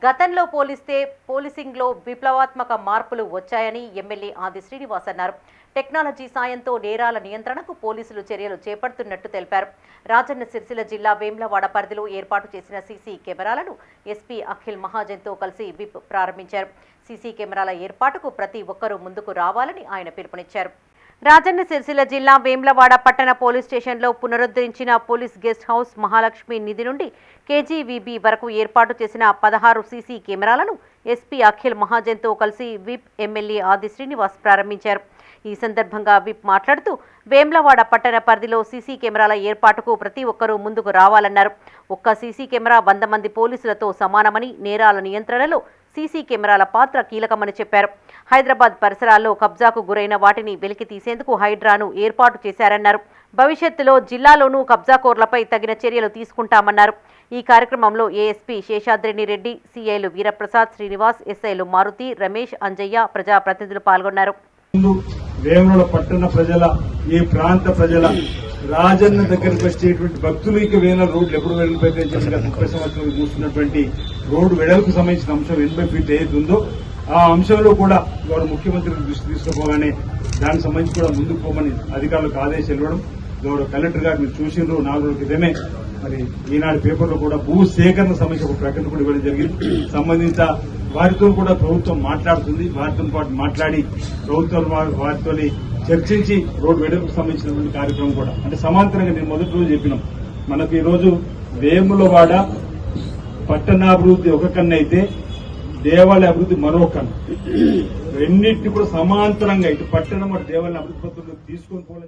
గతంలో పోలిస్తే పోలీసింగ్లో విప్లవాత్మక మార్పులు వచ్చాయని ఎమ్మెల్యే ఆది శ్రీనివాస్ అన్నారు. టెక్నాలజీ సాయంతో నేరాల నియంత్రణకు పోలీసులు చర్యలు చేపడుతున్నట్టు తెలిపారు. రాజన్న సిరిసిల్ల జిల్లా వేములవాడ పరిధిలో ఏర్పాటు చేసిన సీసీ కెమెరాలను ఎస్పీ అఖిల్ మహాజన్తో కలిసి విప్ ప్రారంభించారు. సీసీ కెమెరాల ఏర్పాటుకు ప్రతి ఒక్కరూ ముందుకు రావాలని ఆయన పిలుపునిచ్చారు. రాజన్న సిరిసిల్ల జిల్లా వేములవాడ పట్టణ పోలీస్ స్టేషన్లో పునరుద్ధరించిన పోలీస్ గెస్ట్ హౌస్ మహాలక్ష్మి నిధి నుండి కేజీవీబీ వరకు ఏర్పాటు చేసిన 16 సీసీ కెమెరాలను ఎస్పీ అఖిల్ మహాజన్తో కలిసి విప్ ఎమ్మెల్యే ఆది శ్రీనివాస్ ప్రారంభించారు. ఈ సందర్భంగా విప్ మాట్లాడుతూ వేములవాడ పట్టణ పరిధిలో సీసీ కెమెరాల ఏర్పాటుకు ప్రతి ఒక్కరూ ముందుకు రావాలన్నారు. ఒక్క సీసీ కెమెరా 100 మంది పోలీసులతో సమానమని, నేరాల నియంత్రణలో సీసీ కెమెరాల పాత్ర కీలకమని చెప్పారు. హైదరాబాద్ పరిసరాల్లో కబ్జాకు గురైన వాటిని వెలికి తీసేందుకు హైడ్రాను ఏర్పాటు చేశారన్నారు. భవిష్యత్తులో జిల్లాలోనూ కబ్జాకోర్లపై తగిన చర్యలు తీసుకుంటామన్నారు. ఈ కార్యక్రమంలో ఏఎస్పీ శేషాద్రిని రెడ్డి, సిఐలు వీరప్రసాద్, శ్రీనివాస్, ఎస్ఐలు మారుతి, రమేష్, అంజయ్య, ప్రజాప్రతినిధులు పాల్గొన్నారు. వేములవాడ పట్టణ ప్రజల, ఈ ప్రాంత ప్రజల, రాజన్న దగ్గరకు వచ్చేటువంటి భక్తులకి వేల రోడ్లు ఎప్పుడు వెడల్పైతే 30 సంవత్సరాలు చూస్తున్నటువంటి రోడ్డు వెడల్పు సంబంధించిన అంశం 80 ఫీట్ ఏది ఉందో ఆ అంశంలో కూడా గౌరవ ముఖ్యమంత్రి దృష్టి తీసుకుపోగానే దానికి సంబంధించి కూడా ముందుకు పోమని అధికారులకు ఆదేశాలు ఇవ్వడం, గౌరవ కలెక్టర్ గారు మీరు చూసిండ్రు 4 రోజుల క్రితమే మరి ఈనాడు పేపర్లో కూడా భూ సేకరణ సంబంధించి ఒక ప్రకటన కూడా ఇవ్వడం జరిగింది. సంబంధిత వారితో కూడా ప్రభుత్వం మాట్లాడుతుంది. వారితో పాటు మాట్లాడి ప్రభుత్వం వారితో చర్చించి రోడ్డు వెడల్పుకు సంబంధించినటువంటి కార్యక్రమం కూడా అంటే సమాంతరంగా నేను మొదటి రోజు చెప్పినాం. మనకు ఈ రోజు వేములవాడ పట్టణాభివృద్ధి ఒక కన్ను అయితే దేవాలయ అభివృద్ధి మరో కన్ను. రెండింటిని కూడా సమాంతరంగా ఇటు పట్టణం అటు దేవాలయ అభివృద్ధి తీసుకొని పోవడం